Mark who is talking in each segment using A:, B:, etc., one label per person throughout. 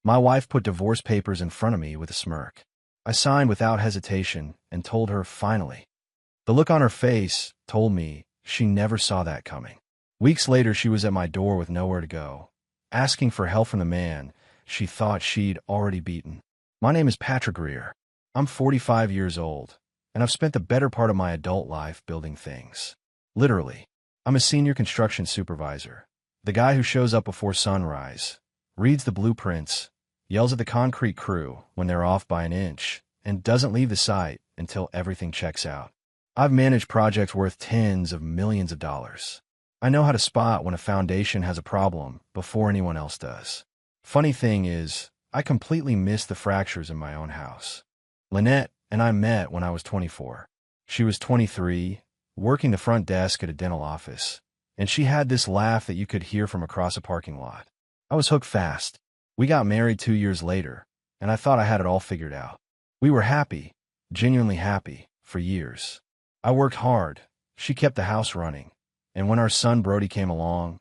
A: My wife put divorce papers in front of me with a smirk. I signed without hesitation and told her finally. The look on her face told me she never saw that coming. Weeks later, she was at my door with nowhere to go, asking for help from the man she thought she'd already beaten. My name is Patrick Greer. I'm 45 years old, and I've spent the better part of my adult life building things. Literally, I'm a senior construction supervisor, the guy who shows up before sunrise, reads the blueprints, yells at the concrete crew when they're off by an inch, and doesn't leave the site until everything checks out. I've managed projects worth tens of millions of dollars. I know how to spot when a foundation has a problem before anyone else does. Funny thing is, I completely missed the fractures in my own house. Lynette and I met when I was 24. She was 23, working the front desk at a dental office, and she had this laugh that you could hear from across a parking lot. I was hooked fast. We got married 2 years later, and I thought I had it all figured out. We were happy, genuinely happy, for years. I worked hard. She kept the house running. And when our son Brody came along,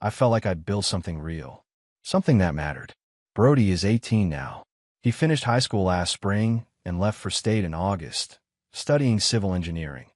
A: I felt like I'd built something real. Something that mattered. Brody is 18 now. He finished high school last spring and left for state in August, studying civil engineering.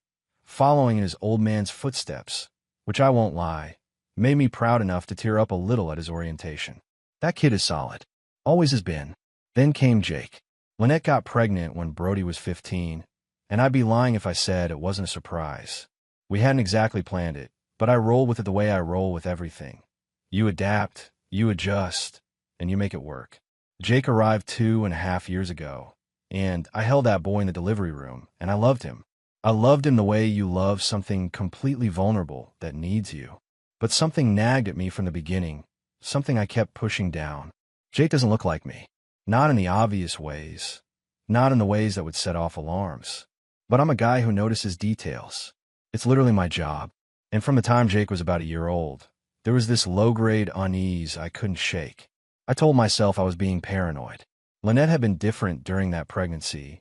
A: Following in his old man's footsteps, which I won't lie, made me proud enough to tear up a little at his orientation. That kid is solid. Always has been. Then came Jake. Lynette got pregnant when Brody was 15, and I'd be lying if I said it wasn't a surprise. We hadn't exactly planned it, but I roll with it the way I roll with everything. You adapt, you adjust, and you make it work. Jake arrived 2.5 years ago, and I held that boy in the delivery room, and I loved him. I loved him the way you love something completely vulnerable that needs you. But something nagged at me from the beginning, something I kept pushing down. Jake doesn't look like me. Not in the obvious ways. Not in the ways that would set off alarms. But I'm a guy who notices details. It's literally my job. And from the time Jake was about a year old, there was this low-grade unease I couldn't shake. I told myself I was being paranoid. Lynette had been different during that pregnancy.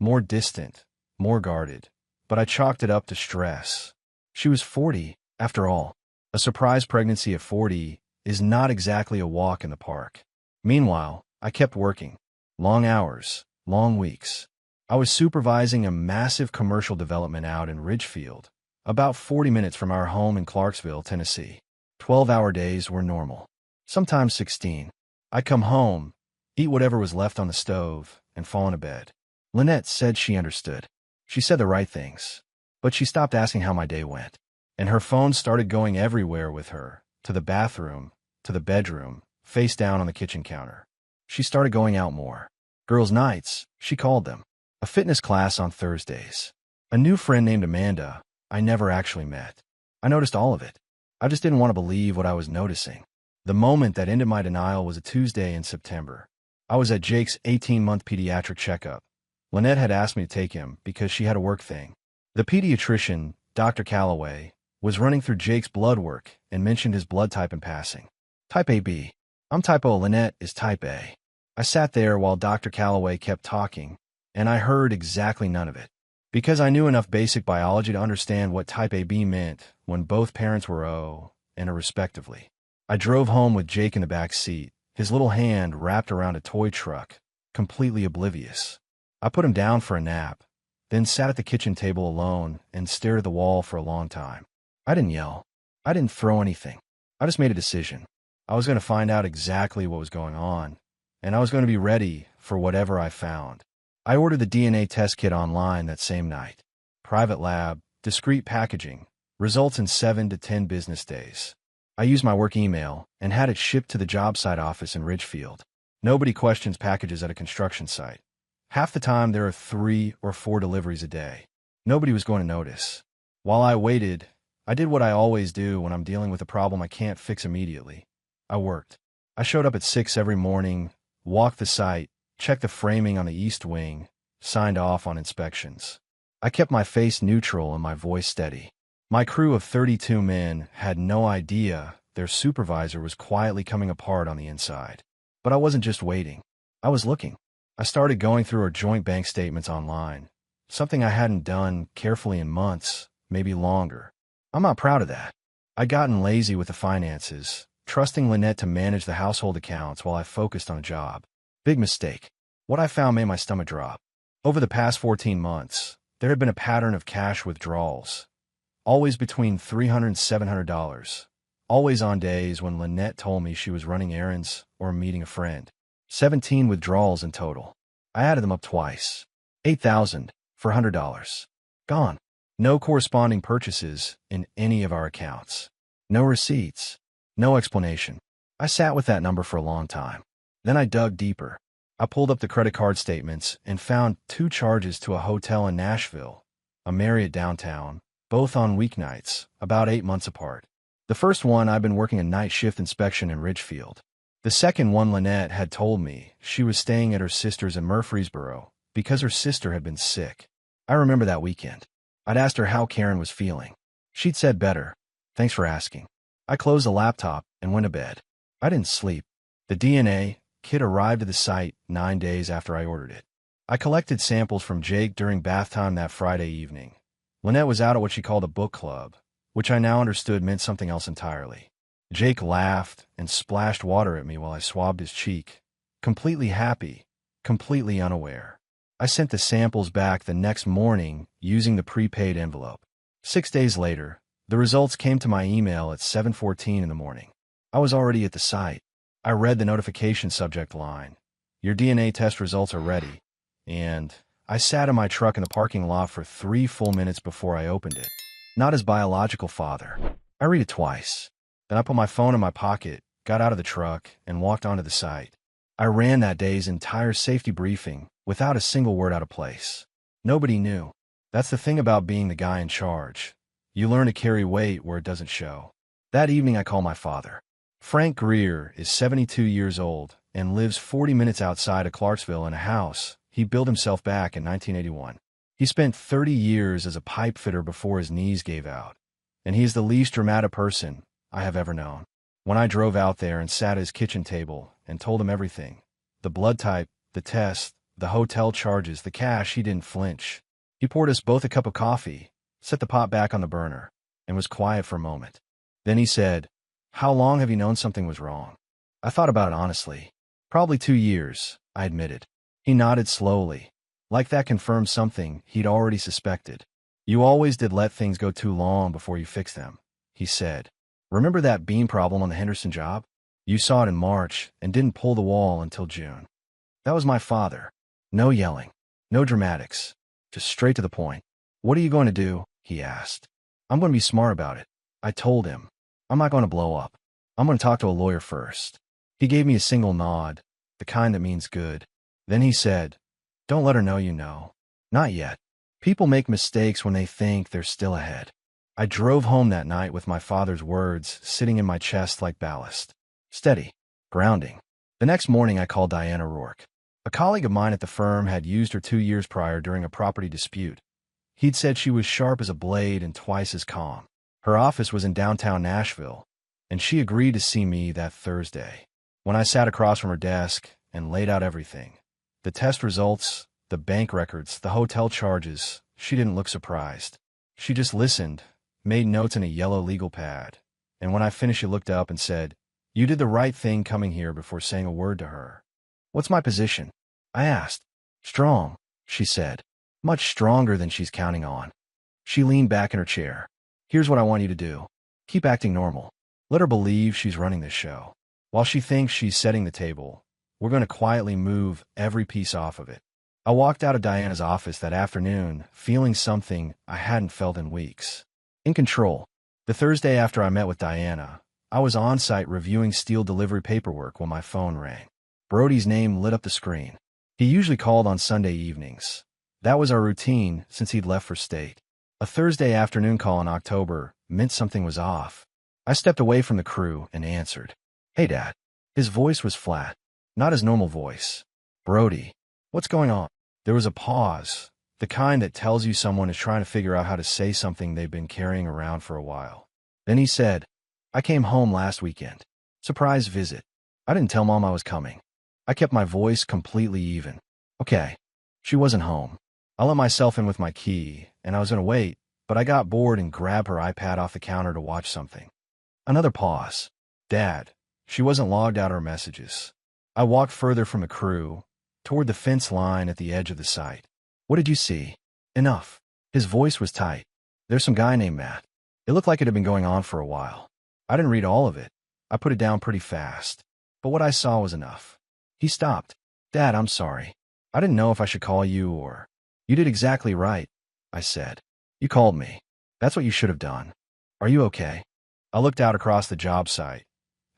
A: More distant, more guarded. But I chalked it up to stress. She was 40, after all. A surprise pregnancy at 40 is not exactly a walk in the park. Meanwhile, I kept working. Long hours, long weeks. I was supervising a massive commercial development out in Ridgefield, about 40 minutes from our home in Clarksville, Tennessee. 12-hour days were normal. Sometimes 16. I'd come home, eat whatever was left on the stove, and fall into bed. Lynette said she understood. She said the right things. But she stopped asking how my day went. And her phone started going everywhere with her, to the bathroom, to the bedroom, face down on the kitchen counter. She started going out more. Girls' nights, she called them. A fitness class on Thursdays. A new friend named Amanda I never actually met. I noticed all of it. I just didn't want to believe what I was noticing. The moment that ended my denial was a Tuesday in September. I was at Jake's 18-month pediatric checkup. Lynette had asked me to take him because she had a work thing. The pediatrician, Dr. Calloway, was running through Jake's blood work and mentioned his blood type in passing. Type AB. I'm type O. Lynette is type A. I sat there while Dr. Calloway kept talking, and I heard exactly none of it. Because I knew enough basic biology to understand what type AB meant when both parents were O and A respectively. I drove home with Jake in the back seat, his little hand wrapped around a toy truck, completely oblivious. I put him down for a nap, then sat at the kitchen table alone and stared at the wall for a long time. I didn't yell. I didn't throw anything. I just made a decision. I was going to find out exactly what was going on, and I was going to be ready for whatever I found. I ordered the DNA test kit online that same night. Private lab, discreet packaging, results in 7 to 10 business days. I used my work email and had it shipped to the job site office in Ridgefield. Nobody questions packages at a construction site. Half the time there are 3 or 4 deliveries a day. Nobody was going to notice. While I waited, I did what I always do when I'm dealing with a problem I can't fix immediately. I worked. I showed up at 6 every morning, walked the site, checked the framing on the east wing, signed off on inspections. I kept my face neutral and my voice steady. My crew of 32 men had no idea their supervisor was quietly coming apart on the inside. But I wasn't just waiting. I was looking. I started going through our joint bank statements online, something I hadn't done carefully in months, maybe longer. I'm not proud of that. I'd gotten lazy with the finances, trusting Lynette to manage the household accounts while I focused on a job. Big mistake. What I found made my stomach drop. Over the past 14 months, there had been a pattern of cash withdrawals, always between $300 and $700, always on days when Lynette told me she was running errands or meeting a friend. 17 withdrawals in total. I added them up twice. $8,000 for $100. Gone. No corresponding purchases in any of our accounts. No receipts. No explanation. I sat with that number for a long time. Then I dug deeper. I pulled up the credit card statements and found 2 charges to a hotel in Nashville, a Marriott downtown, both on weeknights, about 8 months apart. The first one, I'd been working a night shift inspection in Ridgefield. The second one, Lynette had told me she was staying at her sister's in Murfreesboro because her sister had been sick. I remember that weekend. I'd asked her how Karen was feeling. She'd said better. Thanks for asking. I closed the laptop and went to bed. I didn't sleep. The DNA kit arrived at the site 9 days after I ordered it. I collected samples from Jake during bath time that Friday evening. Lynette was out at what she called a book club, which I now understood meant something else entirely. Jake laughed and splashed water at me while I swabbed his cheek, completely happy, completely unaware. I sent the samples back the next morning using the prepaid envelope. 6 days later, the results came to my email at 7:14 in the morning. I was already at the site. I read the notification subject line. Your DNA test results are ready. And I sat in my truck in the parking lot for 3 full minutes before I opened it. Not his biological father. I read it twice. Then I put my phone in my pocket, got out of the truck, and walked onto the site. I ran that day's entire safety briefing without a single word out of place. Nobody knew. That's the thing about being the guy in charge. You learn to carry weight where it doesn't show. That evening I call my father. Frank Greer is 72 years old and lives 40 minutes outside of Clarksville in a house he built himself back in 1981. He spent 30 years as a pipe fitter before his knees gave out, and he's the least dramatic person I have ever known. When I drove out there and sat at his kitchen table and told him everything, the blood type, the test, the hotel charges, the cash, he didn't flinch. He poured us both a cup of coffee, set the pot back on the burner, and was quiet for a moment. Then he said, "How long have you known something was wrong?" I thought about it honestly. "Probably 2 years," I admitted. He nodded slowly, like that confirmed something he'd already suspected. "You always did let things go too long before you fixed them," he said. "Remember that beam problem on the Henderson job? You saw it in March and didn't pull the wall until June." That was my father. No yelling, no dramatics, just straight to the point. "What are you going to do?" he asked. "I'm going to be smart about it," I told him. "I'm not going to blow up. I'm going to talk to a lawyer first." He gave me a single nod, the kind that means good. Then he said, "Don't let her know you know. Not yet. People make mistakes when they think they're still ahead." I drove home that night with my father's words sitting in my chest like ballast. Steady. Grounding. The next morning I called Diana Rourke. A colleague of mine at the firm had used her 2 years prior during a property dispute. He'd said she was sharp as a blade and twice as calm. Her office was in downtown Nashville, and she agreed to see me that Thursday. When I sat across from her desk and laid out everything, the test results, the bank records, the hotel charges, she didn't look surprised. She just listened, made notes in a yellow legal pad, and when I finished she looked up and said, "You did the right thing coming here," before saying a word to her. "What's my position?" I asked. "Strong," she said. "Much stronger than she's counting on." She leaned back in her chair. "Here's what I want you to do. Keep acting normal. Let her believe she's running this show. While she thinks she's setting the table, we're going to quietly move every piece off of it." I walked out of Diana's office that afternoon, feeling something I hadn't felt in weeks. In control. The Thursday after I met with Diana, I was on site reviewing steel delivery paperwork when my phone rang. Brody's name lit up the screen. He usually called on Sunday evenings. That was our routine since he'd left for state. A Thursday afternoon call in October meant something was off. I stepped away from the crew and answered. "Hey, Dad." His voice was flat, not his normal voice. "Brody, what's going on?" There was a pause, the kind that tells you someone is trying to figure out how to say something they've been carrying around for a while. Then he said, "I came home last weekend. Surprise visit. I didn't tell Mom I was coming." I kept my voice completely even. "Okay." She wasn't home. I let myself in with my key, and I was going to wait, but I got bored and grabbed her iPad off the counter to watch something. Another pause. Dad. She wasn't logged out of her messages. I walked further from the crew, toward the fence line at the edge of the site. What did you see? Enough. His voice was tight. There's some guy named Matt. It looked like it had been going on for a while. I didn't read all of it. I put it down pretty fast. But what I saw was enough. He stopped. Dad, I'm sorry. I didn't know if I should call you or... You did exactly right, I said. You called me. That's what you should have done. Are you okay? I looked out across the job site,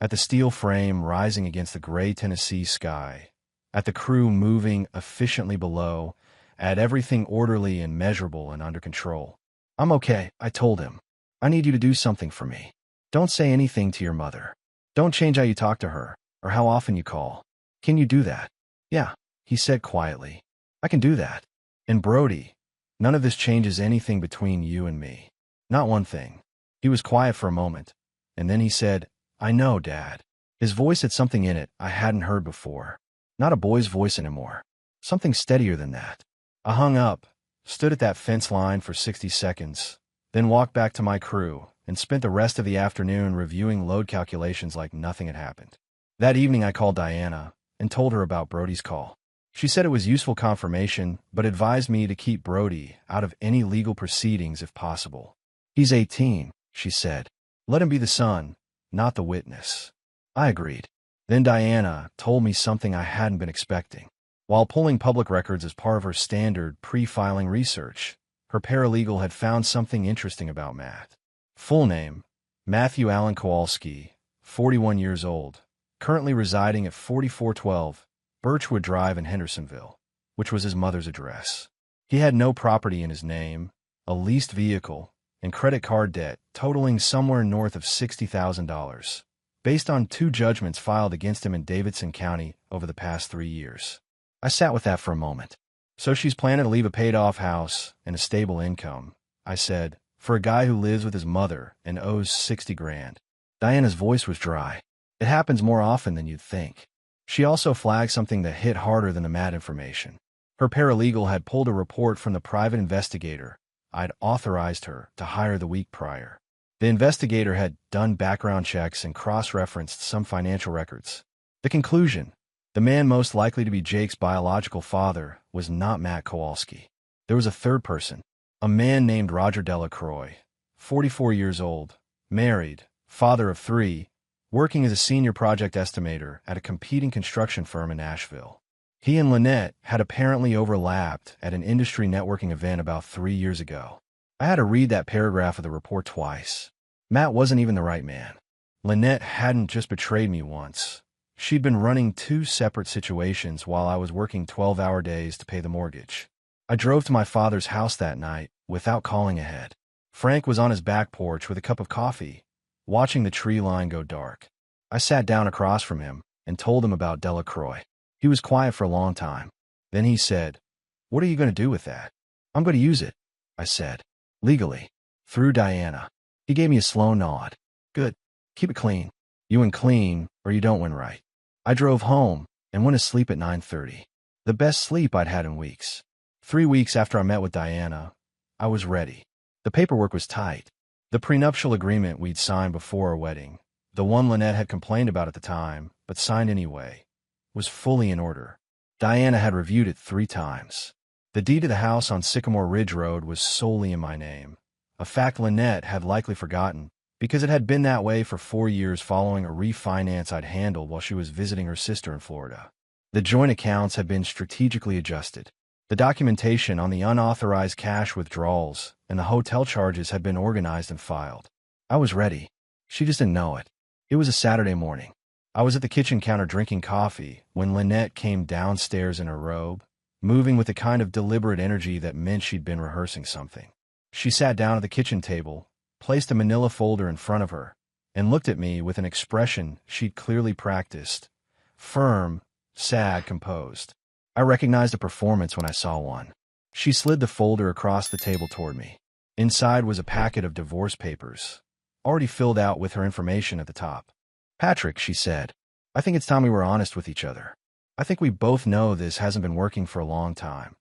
A: at the steel frame rising against the gray Tennessee sky, at the crew moving efficiently below, at everything orderly and measurable and under control. I'm okay, I told him. I need you to do something for me. Don't say anything to your mother. Don't change how you talk to her, or how often you call. Can you do that? Yeah, he said quietly. I can do that. And Brody, none of this changes anything between you and me. Not one thing. He was quiet for a moment, and then he said, I know, Dad. His voice had something in it I hadn't heard before. Not a boy's voice anymore. Something steadier than that. I hung up, stood at that fence line for 60 seconds, then walked back to my crew and spent the rest of the afternoon reviewing load calculations like nothing had happened. That evening I called Diana and told her about Brody's call. She said it was useful confirmation, but advised me to keep Brody out of any legal proceedings if possible. He's 18, she said. Let him be the son, not the witness. I agreed. Then Diana told me something I hadn't been expecting. While pulling public records as part of her standard pre-filing research, her paralegal had found something interesting about Matt. Full name, Matthew Allen Kowalski, 41 years old, currently residing at 4412 Birchwood Drive in Hendersonville, which was his mother's address. He had no property in his name, a leased vehicle, and credit card debt totaling somewhere north of $60,000, based on 2 judgments filed against him in Davidson County over the past 3 years. I sat with that for a moment. So she's planning to leave a paid-off house and a stable income, I said, for a guy who lives with his mother and owes $60,000. Diana's voice was dry. It happens more often than you'd think. She also flagged something that hit harder than the Matt information. Her paralegal had pulled a report from the private investigator I'd authorized her to hire the week prior. The investigator had done background checks and cross-referenced some financial records. The conclusion: the man most likely to be Jake's biological father was not Matt Kowalski. There was a third person, a man named Roger Delacroix, 44 years old, married, father of 3, working as a senior project estimator at a competing construction firm in Nashville. He and Lynette had apparently overlapped at an industry networking event about 3 years ago. I had to read that paragraph of the report twice. Matt wasn't even the right man. Lynette hadn't just betrayed me once. She'd been running 2 separate situations while I was working 12-hour days to pay the mortgage. I drove to my father's house that night without calling ahead. Frank was on his back porch with a cup of coffee, watching the tree line go dark. I sat down across from him and told him about Delacroix. He was quiet for a long time. Then he said, "What are you going to do with that?" "I'm going to use it," I said. "Legally. Through Diana." He gave me a slow nod. "Good. Keep it clean. You win clean, or you don't win right." I drove home and went to sleep at 9:30. The best sleep I'd had in weeks. 3 weeks after I met with Diana, I was ready. The paperwork was tight. The prenuptial agreement we'd signed before our wedding, the one Lynette had complained about at the time, but signed anyway, was fully in order. Diana had reviewed it 3 times. The deed to the house on Sycamore Ridge Road was solely in my name, a fact Lynette had likely forgotten, because it had been that way for 4 years following a refinance I'd handled while she was visiting her sister in Florida. The joint accounts had been strategically adjusted. The documentation on the unauthorized cash withdrawals and the hotel charges had been organized and filed. I was ready. She just didn't know it. It was a Saturday morning. I was at the kitchen counter drinking coffee when Lynette came downstairs in her robe, moving with the kind of deliberate energy that meant she'd been rehearsing something. She sat down at the kitchen table, placed a manila folder in front of her, and looked at me with an expression she'd clearly practiced: firm, sad, composed. I recognized a performance when I saw one. She slid the folder across the table toward me. Inside was a packet of divorce papers, already filled out with her information at the top. "Patrick," she said, "I think it's time we were honest with each other. I think we both know this hasn't been working for a long time."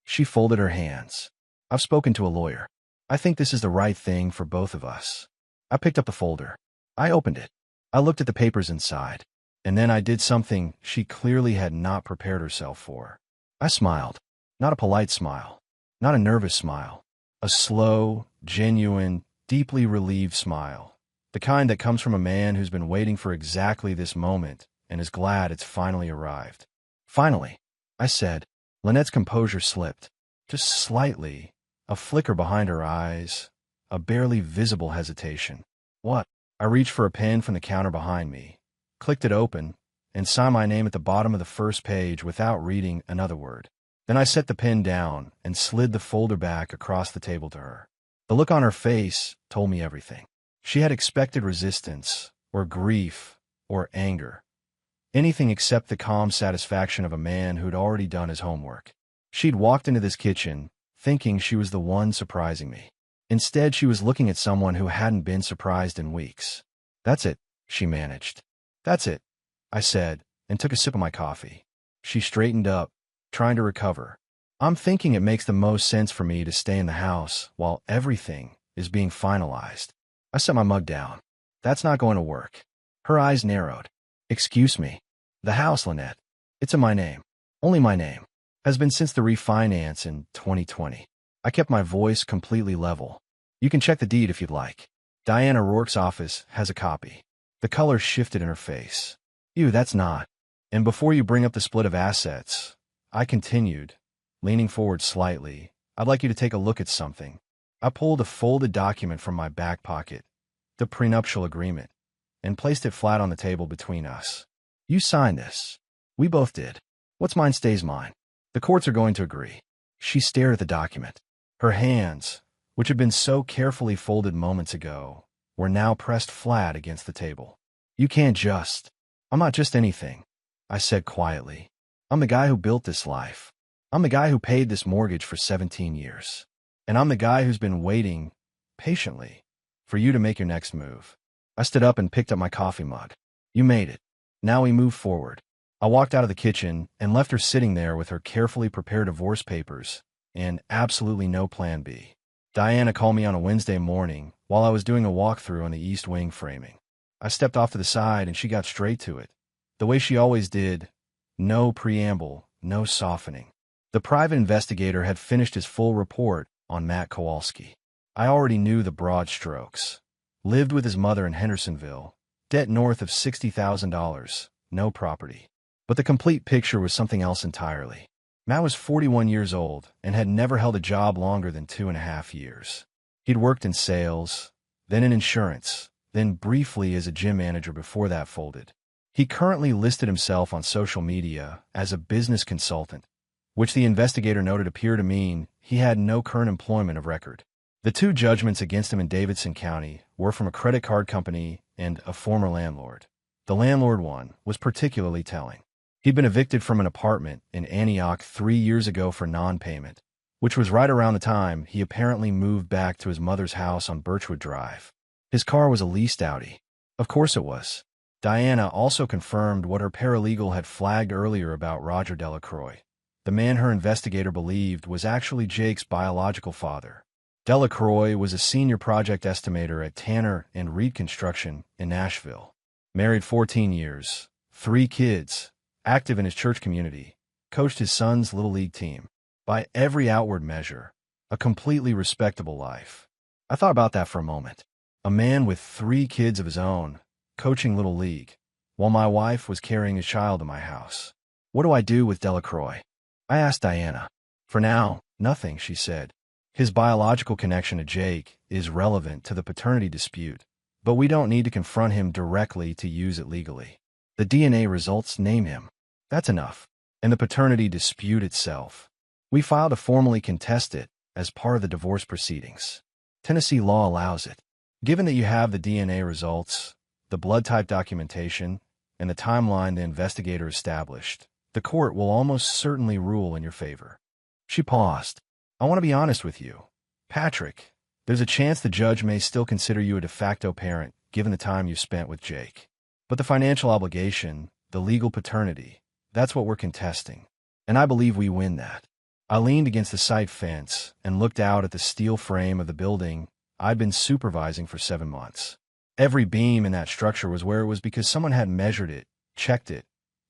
A: She folded her hands. "I've spoken to a lawyer. I think this is the right thing for both of us." I picked up the folder. I opened it. I looked at the papers inside, and then I did something she clearly had not prepared herself for. I smiled. Not a polite smile. Not a nervous smile. A slow, genuine, deeply relieved smile. The kind that comes from a man who's been waiting for exactly this moment and is glad it's finally arrived. Finally, I said. Lynette's composure slipped. Just slightly. A flicker behind her eyes. A barely visible hesitation. What? I reached for a pen from the counter behind me, clicked it open, and signed my name at the bottom of the first page without reading another word. Then I set the pen down and slid the folder back across the table to her. The look on her face told me everything. She had expected resistance, or grief, or anger. Anything except the calm satisfaction of a man who'd already done his homework. She'd walked into this kitchen, thinking she was the one surprising me. Instead, she was looking at someone who hadn't been surprised in weeks. That's it, she managed. That's it, I said, and took a sip of my coffee. She straightened up, trying to recover. I'm thinking it makes the most sense for me to stay in the house while everything is being finalized. I set my mug down. That's not going to work. Her eyes narrowed. Excuse me. The house, Lynette. It's in my name. Only my name. Has been since the refinance in 2020. I kept my voice completely level. You can check the deed if you'd like. Diana Rourke's office has a copy. The color shifted in her face. You, that's not. And before you bring up the split of assets, I continued, leaning forward slightly, I'd like you to take a look at something. I pulled a folded document from my back pocket, the prenuptial agreement, and placed it flat on the table between us. You signed this. We both did. What's mine stays mine. The courts are going to agree. She stared at the document. Her hands, which had been so carefully folded moments ago, were now pressed flat against the table. You can't just. I'm not just anything, I said quietly. I'm the guy who built this life. I'm the guy who paid this mortgage for 17 years. And I'm the guy who's been waiting, patiently, for you to make your next move. I stood up and picked up my coffee mug. You made it. Now we move forward. I walked out of the kitchen and left her sitting there with her carefully prepared divorce papers and absolutely no plan B. Diana called me on a Wednesday morning while I was doing a walkthrough on the east wing framing. I stepped off to the side and she got straight to it. The way she always did, no preamble, no softening. The private investigator had finished his full report on Matt Kowalski. I already knew the broad strokes. Lived with his mother in Hendersonville, debt north of $60,000, no property. But the complete picture was something else entirely. Matt was 41 years old and had never held a job longer than 2.5 years. He'd worked in sales, then in insurance, then briefly as a gym manager before that folded. He currently listed himself on social media as a business consultant, which the investigator noted appeared to mean he had no current employment of record. The two judgments against him in Davidson County were from a credit card company and a former landlord. The landlord one was particularly telling. He'd been evicted from an apartment in Antioch 3 years ago for non-payment, which was right around the time he apparently moved back to his mother's house on Birchwood Drive. His car was a leased Audi. Of course it was. Diana also confirmed what her paralegal had flagged earlier about Roger Delacroix. The man her investigator believed was actually Jake's biological father. Delacroix was a senior project estimator at Tanner and Reed Construction in Nashville. Married 14 years, 3 kids, active in his church community, coached his son's little league team. By every outward measure, a completely respectable life. I thought about that for a moment. A man with 3 kids of his own, coaching little league, while my wife was carrying a child to my house. What do I do with Delacroix? I asked Diana. For now, nothing, she said. His biological connection to Jake is relevant to the paternity dispute, but we don't need to confront him directly to use it legally. The DNA results name him. That's enough. And the paternity dispute itself. We filed to formally contest it as part of the divorce proceedings. Tennessee law allows it. Given that you have the DNA results, the blood type documentation, and the timeline the investigator established, the court will almost certainly rule in your favor. She paused. I want to be honest with you, Patrick. There's a chance the judge may still consider you a de facto parent given the time you spent with Jake. But the financial obligation, the legal paternity, that's what we're contesting. And I believe we win that. I leaned against the site fence and looked out at the steel frame of the building I'd been supervising for 7 months. Every beam in that structure was where it was because someone had measured it, checked it,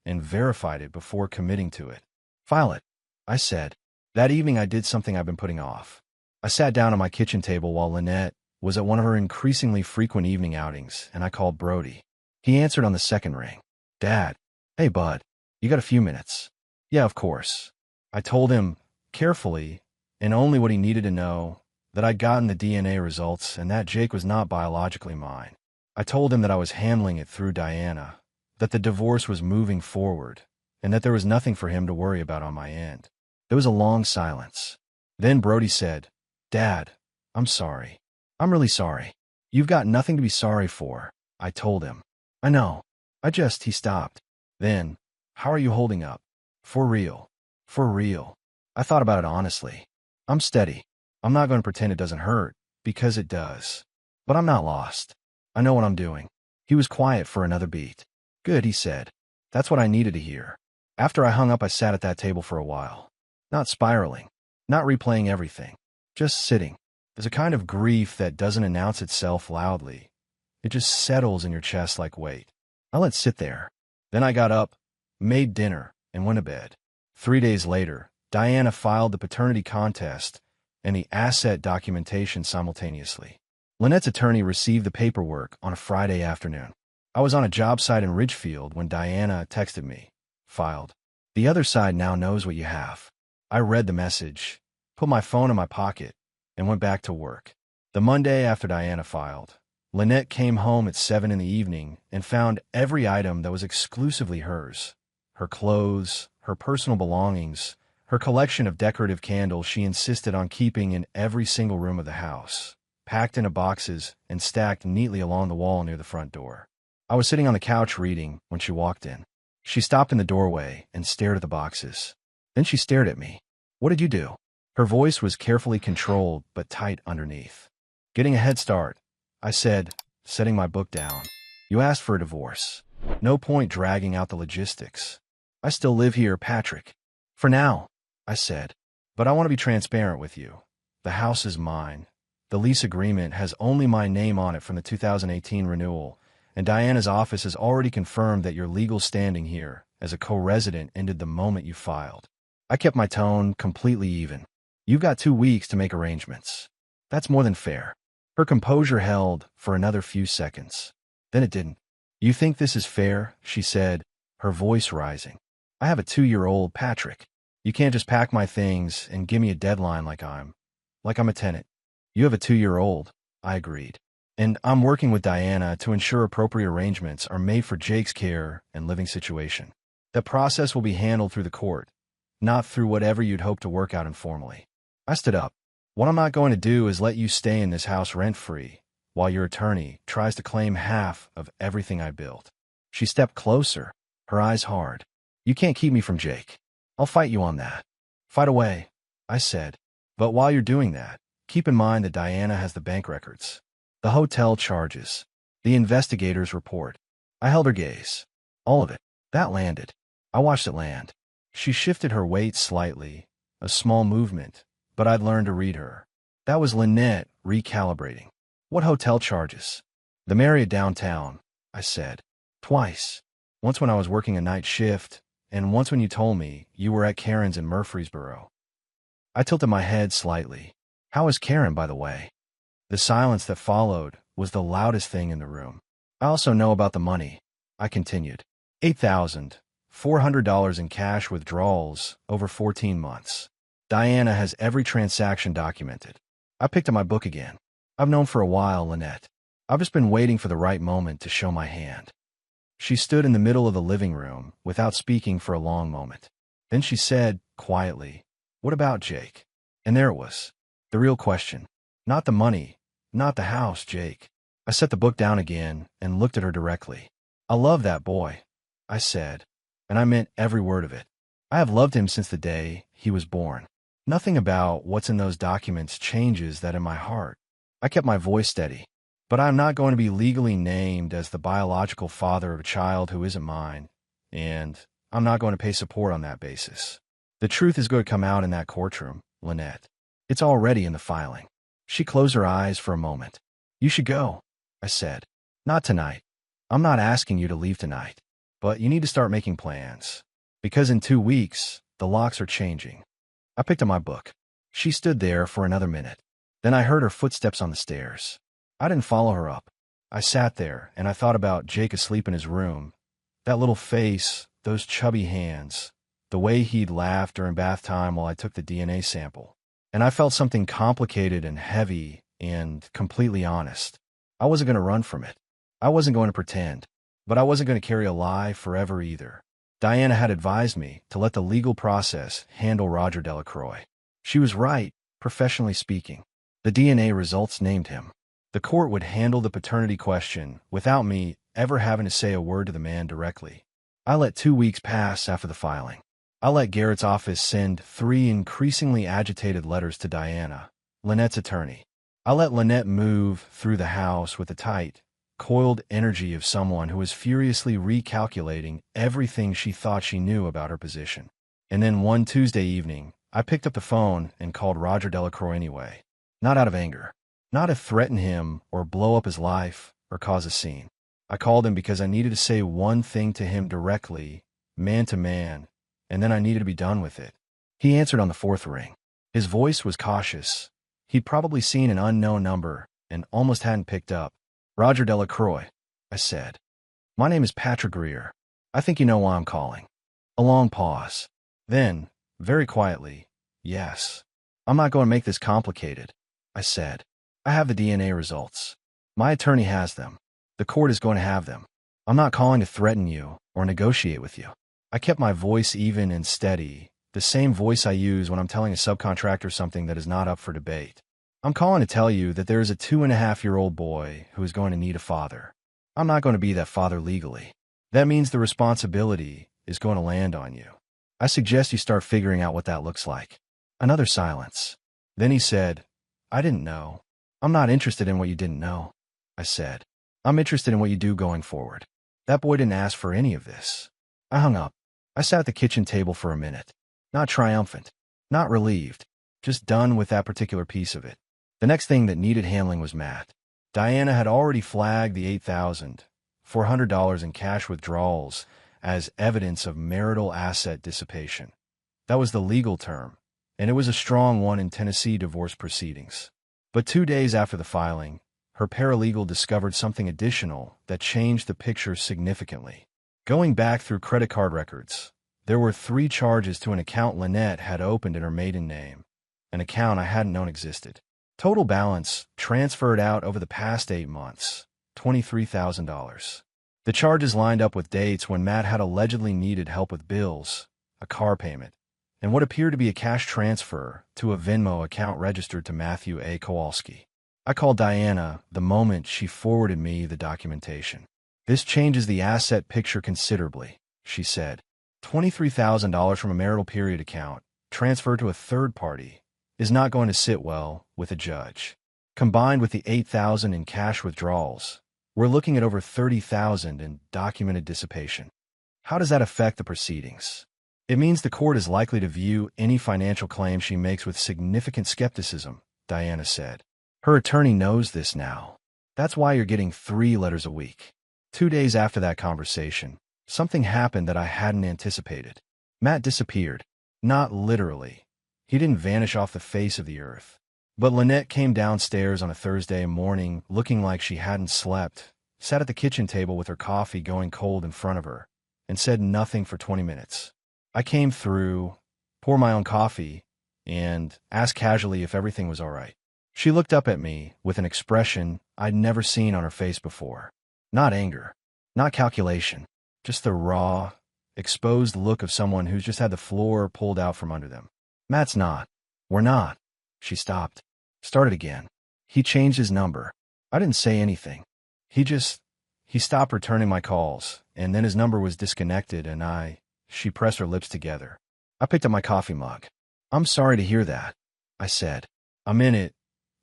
A: and verified it before committing to it. File it, I said. That evening I did something I've been putting off. I sat down on my kitchen table while Lynette was at one of her increasingly frequent evening outings, and I called Brody. He answered on the second ring. Dad. Hey, bud. You got a few minutes? Yeah, of course. I told him, carefully, and only what he needed to know, that I'd gotten the DNA results and that Jake was not biologically mine. I told him that I was handling it through Diana, that the divorce was moving forward, and that there was nothing for him to worry about on my end. There was a long silence. Then Brody said, Dad, I'm sorry. I'm really sorry. You've got nothing to be sorry for, I told him. I know. He stopped. Then, how are you holding up? For real. For real. I thought about it honestly. I'm steady. I'm not going to pretend it doesn't hurt, because it does. But I'm not lost. I know what I'm doing. He was quiet for another beat. Good, he said. That's what I needed to hear. After I hung up, I sat at that table for a while. Not spiraling. Not replaying everything. Just sitting. There's a kind of grief that doesn't announce itself loudly. It just settles in your chest like weight. I let it sit there. Then I got up, made dinner, and went to bed. 3 days later, Diana filed the paternity contest and the asset documentation simultaneously. Lynette's attorney received the paperwork on a Friday afternoon. I was on a job site in Ridgefield when Diana texted me. Filed. The other side now knows what you have. I read the message, put my phone in my pocket, and went back to work. The Monday after Diana filed, Lynette came home at 7 in the evening and found every item that was exclusively hers. Her clothes, her personal belongings, her collection of decorative candles she insisted on keeping in every single room of the house, packed into boxes and stacked neatly along the wall near the front door. I was sitting on the couch reading when she walked in. She stopped in the doorway and stared at the boxes. Then she stared at me. What did you do? Her voice was carefully controlled but tight underneath. Getting a head start, I said, setting my book down. You asked for a divorce. No point dragging out the logistics. I still live here, Patrick. For now, I said. But I want to be transparent with you. The house is mine. The lease agreement has only my name on it from the 2018 renewal, and Diana's office has already confirmed that your legal standing here as a co-resident ended the moment you filed. I kept my tone completely even. You've got 2 weeks to make arrangements. That's more than fair. Her composure held for another few seconds. Then it didn't. You think this is fair? She said, her voice rising. I have a 2-year-old, Patrick. You can't just pack my things and give me a deadline like I'm a tenant. You have a 2-year-old, I agreed. And I'm working with Diana to ensure appropriate arrangements are made for Jake's care and living situation. That process will be handled through the court, not through whatever you'd hope to work out informally. I stood up. What I'm not going to do is let you stay in this house rent-free while your attorney tries to claim half of everything I built. She stepped closer, her eyes hard. You can't keep me from Jake. I'll fight you on that. Fight away, I said. But while you're doing that, keep in mind that Diana has the bank records, the hotel charges, the investigator's report. I held her gaze. All of it. That landed. I watched it land. She shifted her weight slightly, a small movement, but I'd learned to read her. That was Lynette recalibrating. What hotel charges? The Marriott downtown, I said. Twice. Once when I was working a night shift, and once when you told me you were at Karen's in Murfreesboro. I tilted my head slightly. How is Karen, by the way? The silence that followed was the loudest thing in the room. I also know about the money, I continued. $8,400 in cash withdrawals over 14 months. Diana has every transaction documented. I picked up my book again. I've known for a while, Lynette. I've just been waiting for the right moment to show my hand. She stood in the middle of the living room without speaking for a long moment. Then she said, quietly, What about Jake? And there it was. The real question. Not the money, not the house, Jake. I set the book down again and looked at her directly. I love that boy, I said, and I meant every word of it. I have loved him since the day he was born. Nothing about what's in those documents changes that in my heart. I kept my voice steady. But I'm not going to be legally named as the biological father of a child who isn't mine, and I'm not going to pay support on that basis. The truth is going to come out in that courtroom, Lynette. It's already in the filing. She closed her eyes for a moment. You should go, I said. Not tonight. I'm not asking you to leave tonight. But you need to start making plans. Because in 2 weeks, the locks are changing. I picked up my book. She stood there for another minute. Then I heard her footsteps on the stairs. I didn't follow her up. I sat there, and I thought about Jake asleep in his room. That little face, those chubby hands, the way he'd laughed during bath time while I took the DNA sample. And I felt something complicated and heavy and completely honest. I wasn't going to run from it. I wasn't going to pretend. But I wasn't going to carry a lie forever either. Diana had advised me to let the legal process handle Roger Delacroix. She was right, professionally speaking. The DNA results named him. The court would handle the paternity question without me ever having to say a word to the man directly. I let 2 weeks pass after the filing. I let Garrett's office send 3 increasingly agitated letters to Diana, Lynette's attorney. I let Lynette move through the house with the tight, coiled energy of someone who was furiously recalculating everything she thought she knew about her position. And then one Tuesday evening, I picked up the phone and called Roger Delacroix anyway. Not out of anger. Not to threaten him or blow up his life or cause a scene. I called him because I needed to say one thing to him directly, man to man, and then I needed to be done with it. He answered on the 4th ring. His voice was cautious. He'd probably seen an unknown number and almost hadn't picked up. Roger Delacroix, I said. My name is Patrick Greer. I think you know why I'm calling. A long pause. Then, very quietly, yes. I'm not going to make this complicated, I said. I have the DNA results. My attorney has them. The court is going to have them. I'm not calling to threaten you or negotiate with you. I kept my voice even and steady, the same voice I use when I'm telling a subcontractor something that is not up for debate. I'm calling to tell you that there is a 2.5-year-old boy who is going to need a father. I'm not going to be that father legally. That means the responsibility is going to land on you. I suggest you start figuring out what that looks like. Another silence. Then he said, I didn't know. I'm not interested in what you didn't know. I said, I'm interested in what you do going forward. That boy didn't ask for any of this. I hung up. I sat at the kitchen table for a minute. Not triumphant. Not relieved. Just done with that particular piece of it. The next thing that needed handling was Matt. Diana had already flagged the $8,400 in cash withdrawals as evidence of marital asset dissipation. That was the legal term, and it was a strong one in Tennessee divorce proceedings. But 2 days after the filing, her paralegal discovered something additional that changed the picture significantly. Going back through credit card records, there were 3 charges to an account Lynette had opened in her maiden name, an account I hadn't known existed. Total balance transferred out over the past 8 months, $23,000. The charges lined up with dates when Matt had allegedly needed help with bills, a car payment, and what appeared to be a cash transfer to a Venmo account registered to Matthew A. Kowalski. I called Diana the moment she forwarded me the documentation. This changes the asset picture considerably, she said. $23,000 from a marital period account, transferred to a third party, is not going to sit well with a judge. Combined with the $8,000 in cash withdrawals, we're looking at over $30,000 in documented dissipation. How does that affect the proceedings? It means the court is likely to view any financial claim she makes with significant skepticism, Diana said. Her attorney knows this now. That's why you're getting 3 letters a week. 2 days after that conversation, something happened that I hadn't anticipated. Matt disappeared. Not literally. He didn't vanish off the face of the earth. But Lynette came downstairs on a Thursday morning looking like she hadn't slept, sat at the kitchen table with her coffee going cold in front of her, and said nothing for 20 minutes. I came through, poured my own coffee, and asked casually if everything was all right. She looked up at me with an expression I'd never seen on her face before. Not anger, not calculation, just the raw, exposed look of someone who's just had the floor pulled out from under them. Matt's not. We're not. She stopped. Started again. He changed his number. I didn't say anything. He stopped returning my calls, and then his number was disconnected, and she pressed her lips together. I picked up my coffee mug. I'm sorry to hear that, I said. I'm in it.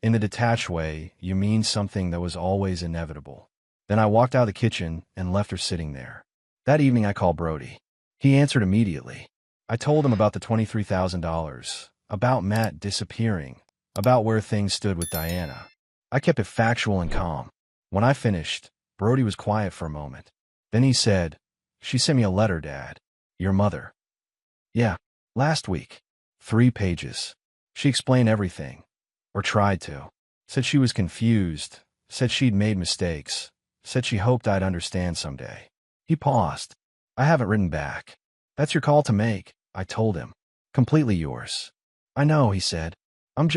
A: In the detached way, you mean something that was always inevitable. Then I walked out of the kitchen and left her sitting there. That evening I called Brody. He answered immediately. I told him about the $23,000, about Matt disappearing, about where things stood with Diana. I kept it factual and calm. When I finished, Brody was quiet for a moment. Then he said, "She sent me a letter, Dad. Your mother." "Yeah, last week. 3 pages. She explained everything. Or tried to. Said she was confused. Said she'd made mistakes. Said she hoped I'd understand someday." He paused. "I haven't written back. That's your call to make," I told him. "Completely yours." "I know," he said. I'm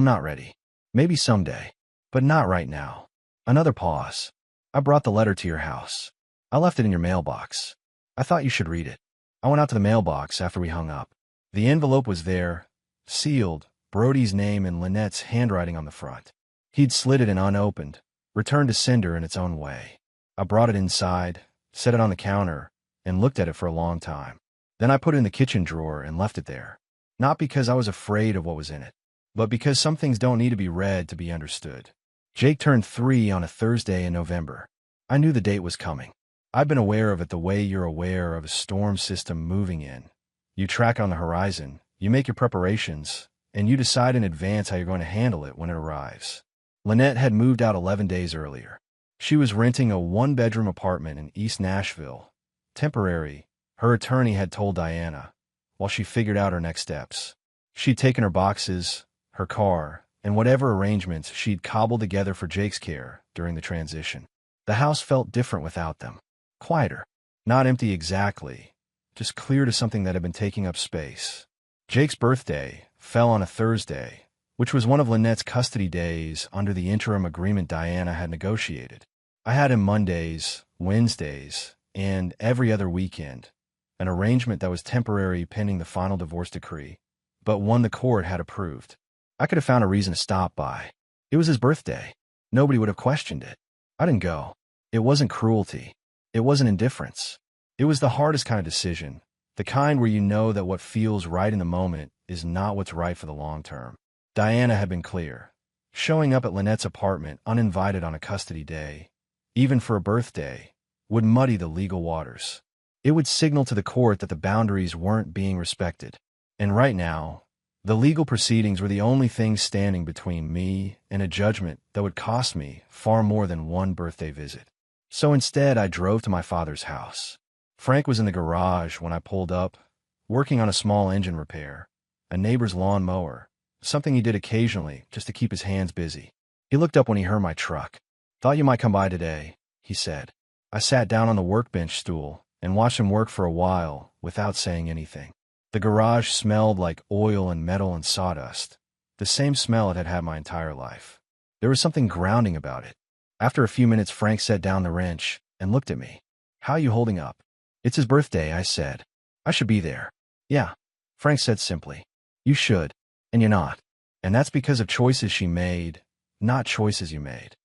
A: not ready. Maybe someday. But not right now." Another pause. "I brought the letter to your house. I left it in your mailbox. I thought you should read it." I went out to the mailbox after we hung up. The envelope was there, sealed, Brody's name and Lynette's handwriting on the front. He'd slid it in unopened, returned to sender in its own way. I brought it inside, set it on the counter, and looked at it for a long time. Then I put it in the kitchen drawer and left it there. Not because I was afraid of what was in it, but because some things don't need to be read to be understood. Jake turned 3 on a Thursday in November. I knew the date was coming. I've been aware of it the way you're aware of a storm system moving in. You track on the horizon, you make your preparations, and you decide in advance how you're going to handle it when it arrives. Lynette had moved out 11 days earlier. She was renting a 1-bedroom apartment in East Nashville. Temporary, her attorney had told Diana, while she figured out her next steps. She'd taken her boxes, her car, and whatever arrangements she'd cobbled together for Jake's care during the transition. The house felt different without them. Quieter. Not empty exactly, just clear to something that had been taking up space. Jake's birthday fell on a Thursday, which was one of Lynette's custody days under the interim agreement Diana had negotiated. I had him Mondays, Wednesdays, and every other weekend, an arrangement that was temporary pending the final divorce decree, but one the court had approved. I could have found a reason to stop by. It was his birthday. Nobody would have questioned it. I didn't go. It wasn't cruelty. It wasn't indifference. It was the hardest kind of decision, the kind where you know that what feels right in the moment is not what's right for the long term. Diana had been clear. Showing up at Lynette's apartment uninvited on a custody day, even for a birthday, would muddy the legal waters. It would signal to the court that the boundaries weren't being respected. And right now, the legal proceedings were the only thing standing between me and a judgment that would cost me far more than one birthday visit. So instead, I drove to my father's house. Frank was in the garage when I pulled up, working on a small engine repair, a neighbor's lawn mower, something he did occasionally just to keep his hands busy. He looked up when he heard my truck. "Thought you might come by today," he said. I sat down on the workbench stool and watched him work for a while without saying anything. The garage smelled like oil and metal and sawdust, the same smell it had had my entire life. There was something grounding about it. After a few minutes, Frank set down the wrench and looked at me. "How are you holding up?" "It's his birthday," I said. "I should be there." "Yeah," Frank said simply. "You should, and you're not. And that's because of choices she made, not choices you made."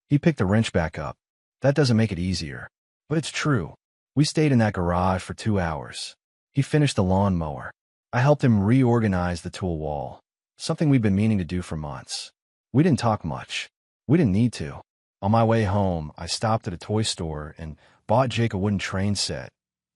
A: He picked the wrench back up. "That doesn't make it easier. But it's true. We stayed in that garage for 2 hours. He finished the lawn mower. I helped him reorganize the tool wall, something we'd been meaning to do for months. We didn't talk much. We didn't need to. On my way home, I stopped at a toy store and bought Jake a wooden train set,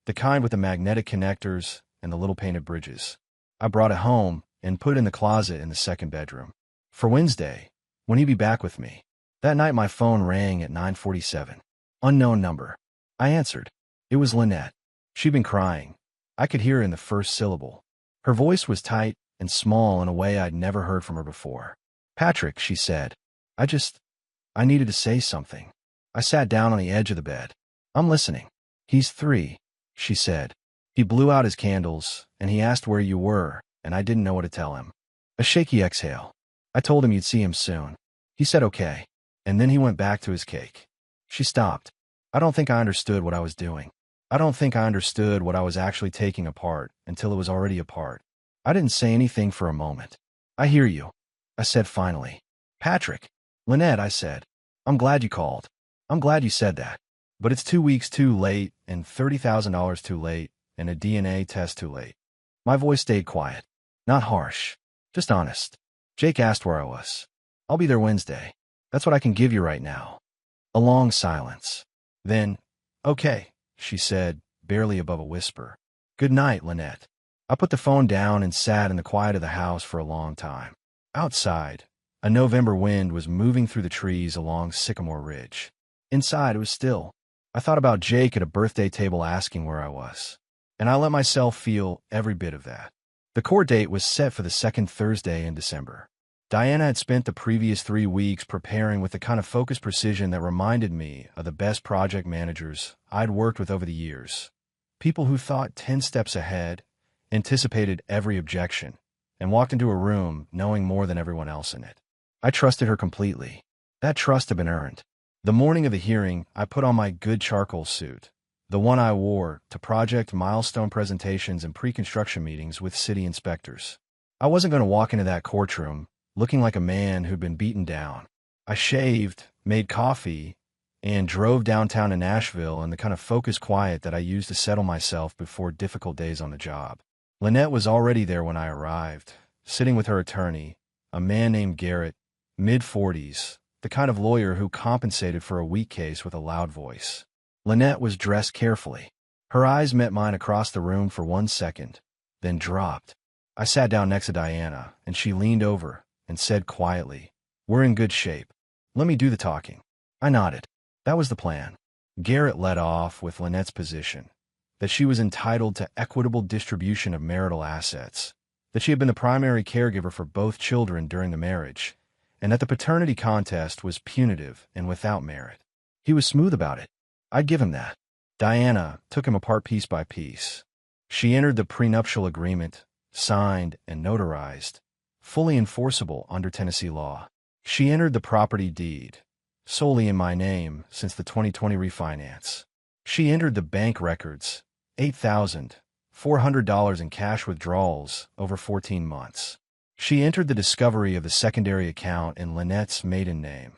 A: the kind with the magnetic connectors and the little painted bridges. I brought it home and put it in the closet in the second bedroom. For Wednesday, when he'd be back with me. That night my phone rang at 9:47. Unknown number. I answered. It was Lynette. She'd been crying. I could hear her in the first syllable. Her voice was tight and small in a way I'd never heard from her before. "Patrick," she said. I needed to say something." I sat down on the edge of the bed. "I'm listening." "He's 3, she said. He blew out his candles, and he asked where you were, and I didn't know what to tell him." A shaky exhale. "I told him you'd see him soon. He said okay, and then he went back to his cake." She stopped. I don't think I understood what I was doing. I don't think I understood what I was actually taking apart until it was already apart. I didn't say anything for a moment. "I hear you," I said finally. "Patrick." "Lynette," I said. "I'm glad you called. I'm glad you said that. But it's 2 weeks too late and $30,000 too late and a DNA test too late." My voice stayed quiet. Not harsh. Just honest. Jake asked where I was. "I'll be there Wednesday. That's what I can give you right now." A long silence. Then, "Okay," she said, barely above a whisper. "Good night, Lynette." I put the phone down and sat in the quiet of the house for a long time. Outside, a November wind was moving through the trees along Sycamore Ridge. Inside, it was still. I thought about Jake at a birthday table asking where I was. And I let myself feel every bit of that. The court date was set for the second Thursday in December. Diana had spent the previous 3 weeks preparing with the kind of focused precision that reminded me of the best project managers I'd worked with over the years. People who thought 10 steps ahead, anticipated every objection, and walked into a room knowing more than everyone else in it. I trusted her completely. That trust had been earned. The morning of the hearing, I put on my good charcoal suit, the one I wore to project milestone presentations and pre-construction meetings with city inspectors. I wasn't going to walk into that courtroom looking like a man who'd been beaten down. I shaved, made coffee, and drove downtown to Nashville in the kind of focused quiet that I used to settle myself before difficult days on the job. Lynette was already there when I arrived, sitting with her attorney, a man named Garrett, mid-40s, the kind of lawyer who compensated for a weak case with a loud voice. Lynette was dressed carefully. Her eyes met mine across the room for 1 second, then dropped. I sat down next to Diana, and she leaned over and said quietly, "We're in good shape. Let me do the talking." I nodded. That was the plan. Garrett led off with Lynette's position, that she was entitled to equitable distribution of marital assets, that she had been the primary caregiver for both children during the marriage, and that the paternity contest was punitive and without merit. He was smooth about it. I'd give him that. Diana took him apart piece by piece. She entered the prenuptial agreement, signed and notarized, fully enforceable under Tennessee law. She entered the property deed, solely in my name since the 2020 refinance. She entered the bank records, $8,400 in cash withdrawals over 14 months. She entered the discovery of the secondary account in Lynette's maiden name,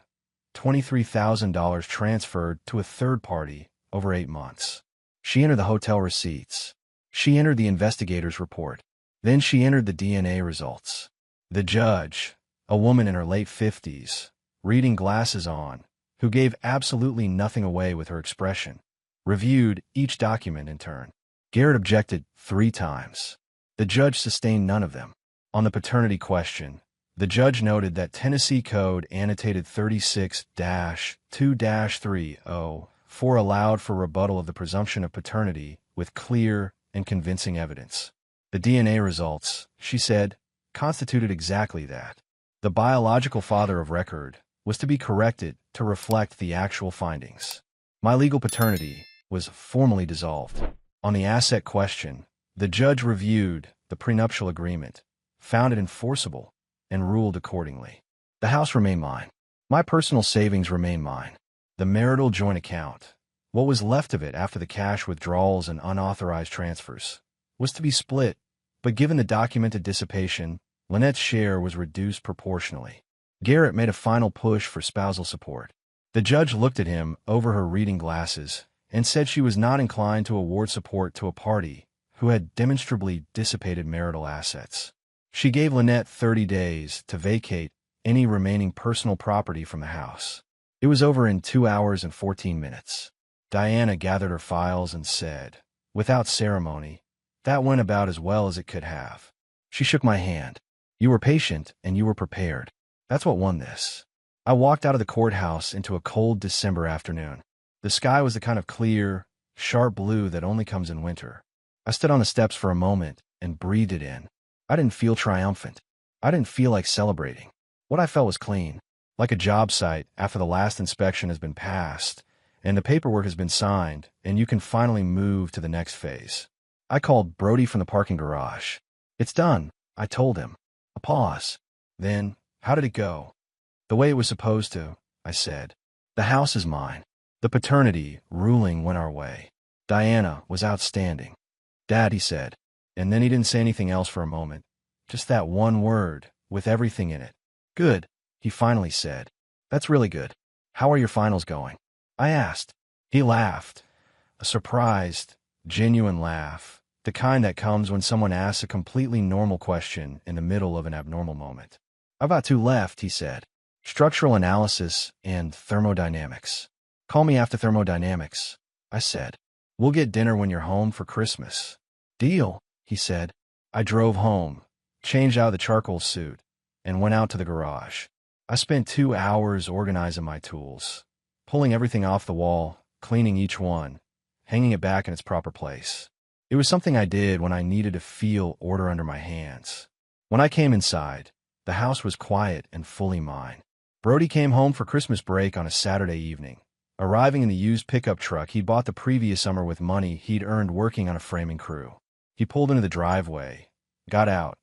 A: $23,000 transferred to a third party over 8 months. She entered the hotel receipts. She entered the investigator's report. Then she entered the DNA results. The judge, a woman in her late 50s, reading glasses on, who gave absolutely nothing away with her expression, reviewed each document in turn. Garrett objected 3 times. The judge sustained none of them. On the paternity question, the judge noted that Tennessee Code annotated 36-2-304 allowed for rebuttal of the presumption of paternity with clear and convincing evidence. The DNA results, she said, constituted exactly that. The biological father of record was to be corrected to reflect the actual findings. My legal paternity was formally dissolved. On the asset question, the judge reviewed the prenuptial agreement, found it enforceable, and ruled accordingly. The house remained mine. My personal savings remained mine. The marital joint account, what was left of it after the cash withdrawals and unauthorized transfers, was to be split, but given the documented dissipation, Lynette's share was reduced proportionally. Garrett made a final push for spousal support. The judge looked at him over her reading glasses and said she was not inclined to award support to a party who had demonstrably dissipated marital assets. She gave Lynette 30 days to vacate any remaining personal property from the house. It was over in 2 hours and 14 minutes. Diana gathered her files and said, without ceremony, "That went about as well as it could have." She shook my hand. "You were patient and you were prepared. That's what won this." I walked out of the courthouse into a cold December afternoon. The sky was the kind of clear, sharp blue that only comes in winter. I stood on the steps for a moment and breathed it in. I didn't feel triumphant. I didn't feel like celebrating. What I felt was clean, like a job site after the last inspection has been passed, and the paperwork has been signed, and you can finally move to the next phase. I called Brody from the parking garage. "It's done," I told him. A pause. Then, "How did it go?" "The way it was supposed to," I said. "The house is mine." The paternity ruling went our way. Diana was outstanding. "Dad," he said, and then he didn't say anything else for a moment. Just that one word, with everything in it. "Good," he finally said. "That's really good. How are your finals going?" I asked. He laughed. A surprised, genuine laugh, the kind that comes when someone asks a completely normal question in the middle of an abnormal moment. "I've got 2 left," he said. "Structural analysis and thermodynamics." "Call me after thermodynamics," I said. "We'll get dinner when you're home for Christmas." "Deal," he said. I drove home, changed out of the charcoal suit, and went out to the garage. I spent 2 hours organizing my tools. pulling everything off the wall, cleaning each one, hanging it back in its proper place. It was something I did when I needed to feel order under my hands. When I came inside, the house was quiet and fully mine. Brody came home for Christmas break on a Saturday evening, arriving in the used pickup truck he'd bought the previous summer with money he'd earned working on a framing crew. He pulled into the driveway, got out,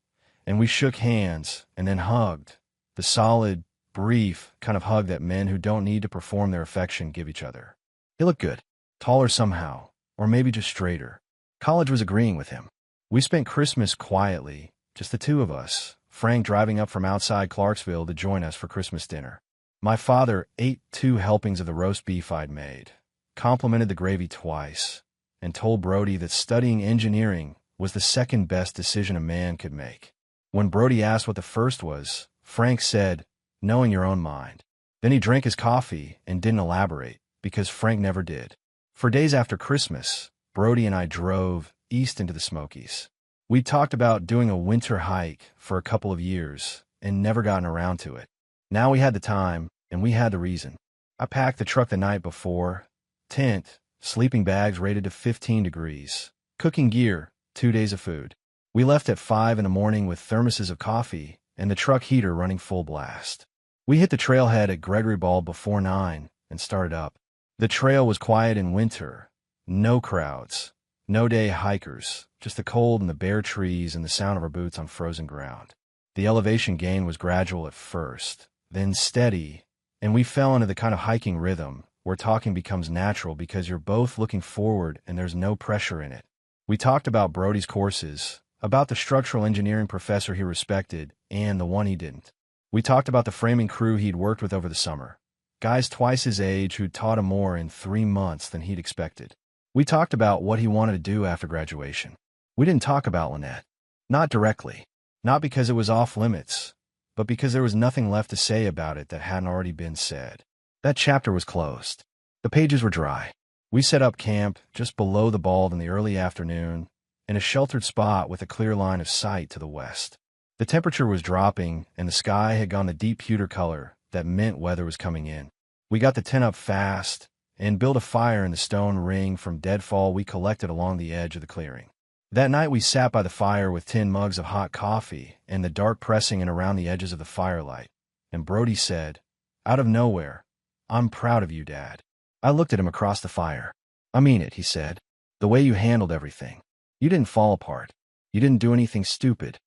A: and we shook hands and then hugged, the solid, brief kind of hug that men who don't need to perform their affection give each other. He looked good, taller somehow, or maybe just straighter. College was agreeing with him. We spent Christmas quietly, just the two of us, Frank driving up from outside Clarksville to join us for Christmas dinner. My father ate 2 helpings of the roast beef I'd made, complimented the gravy twice, and told Brody that studying engineering was the second best decision a man could make. When Brody asked what the first was, Frank said, knowing your own mind. Then he drank his coffee and didn't elaborate, because Frank never did. For days after Christmas, Brody and I drove east into the Smokies. We'd talked about doing a winter hike for a couple of years and never gotten around to it. Now we had the time, and we had the reason. I packed the truck the night before, tent, sleeping bags rated to 15 degrees, cooking gear, 2 days of food. We left at 5 in the morning with thermoses of coffee and the truck heater running full blast. We hit the trailhead at Gregory Bald before 9 and started up. The trail was quiet in winter. No crowds, no day hikers, just the cold and the bare trees and the sound of our boots on frozen ground. The elevation gain was gradual at first, then steady, and we fell into the kind of hiking rhythm where talking becomes natural because you're both looking forward and there's no pressure in it. We talked about Brody's courses, about the structural engineering professor he respected and the one he didn't. We talked about the framing crew he'd worked with over the summer, guys twice his age who'd taught him more in 3 months than he'd expected. We talked about what he wanted to do after graduation. We didn't talk about Lynette. Not directly. Not because it was off limits, but because there was nothing left to say about it that hadn't already been said. That chapter was closed. The pages were dry. We set up camp just below the Bald in the early afternoon, in a sheltered spot with a clear line of sight to the west. The temperature was dropping, and the sky had gone the deep pewter color that meant weather was coming in. We got the tent up fast and built a fire in the stone ring from deadfall we collected along the edge of the clearing. That night we sat by the fire with 10 mugs of hot coffee and the dark pressing in around the edges of the firelight, and Brody said, out of nowhere, "I'm proud of you, Dad." I looked at him across the fire. "I mean it," he said. "The way you handled everything. You didn't fall apart. You didn't do anything stupid.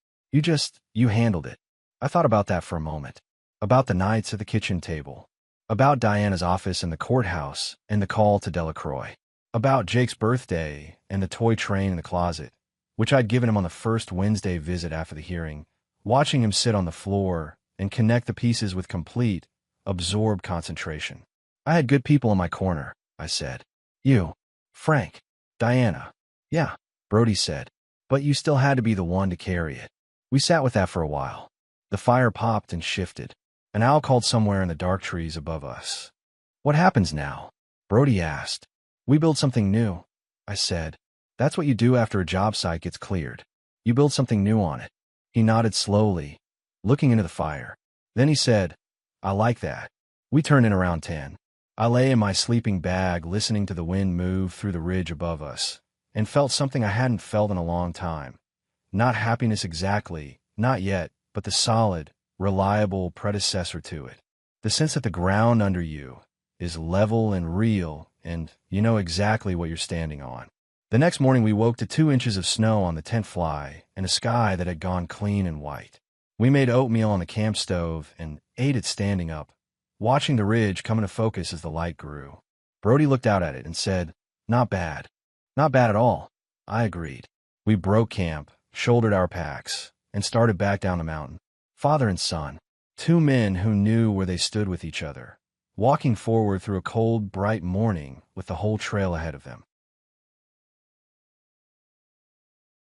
A: You handled it." I thought about that for a moment. About the nights at the kitchen table. About Diana's office in the courthouse and the call to Delacroix. About Jake's birthday and the toy train in the closet, which I'd given him on the first Wednesday visit after the hearing, watching him sit on the floor and connect the pieces with complete, absorbed concentration. I had good people in my corner, I said. You, Frank, Diana. Yeah, Brody said. But you still had to be the one to carry it. We sat with that for a while. The fire popped and shifted. An owl called somewhere in the dark trees above us. "What happens now?" Brody asked. "We build something new," I said. "That's what you do after a job site gets cleared. You build something new on it." He nodded slowly, looking into the fire. Then he said, "I like that." We turned in around 10. I lay in my sleeping bag listening to the wind move through the ridge above us, and felt something I hadn't felt in a long time. Not happiness exactly, not yet, but the solid, reliable predecessor to it. The sense that the ground under you is level and real, and you know exactly what you're standing on. The next morning we woke to 2 inches of snow on the tent fly and a sky that had gone clean and white. We made oatmeal on the camp stove and ate it standing up, watching the ridge come into focus as the light grew. Brody looked out at it and said, "Not bad." "Not bad at all," I agreed. We broke camp, shouldered our packs, and started back down the mountain. Father and son, 2 men who knew where they stood with each other, walking forward through a cold, bright morning with the whole trail ahead of them.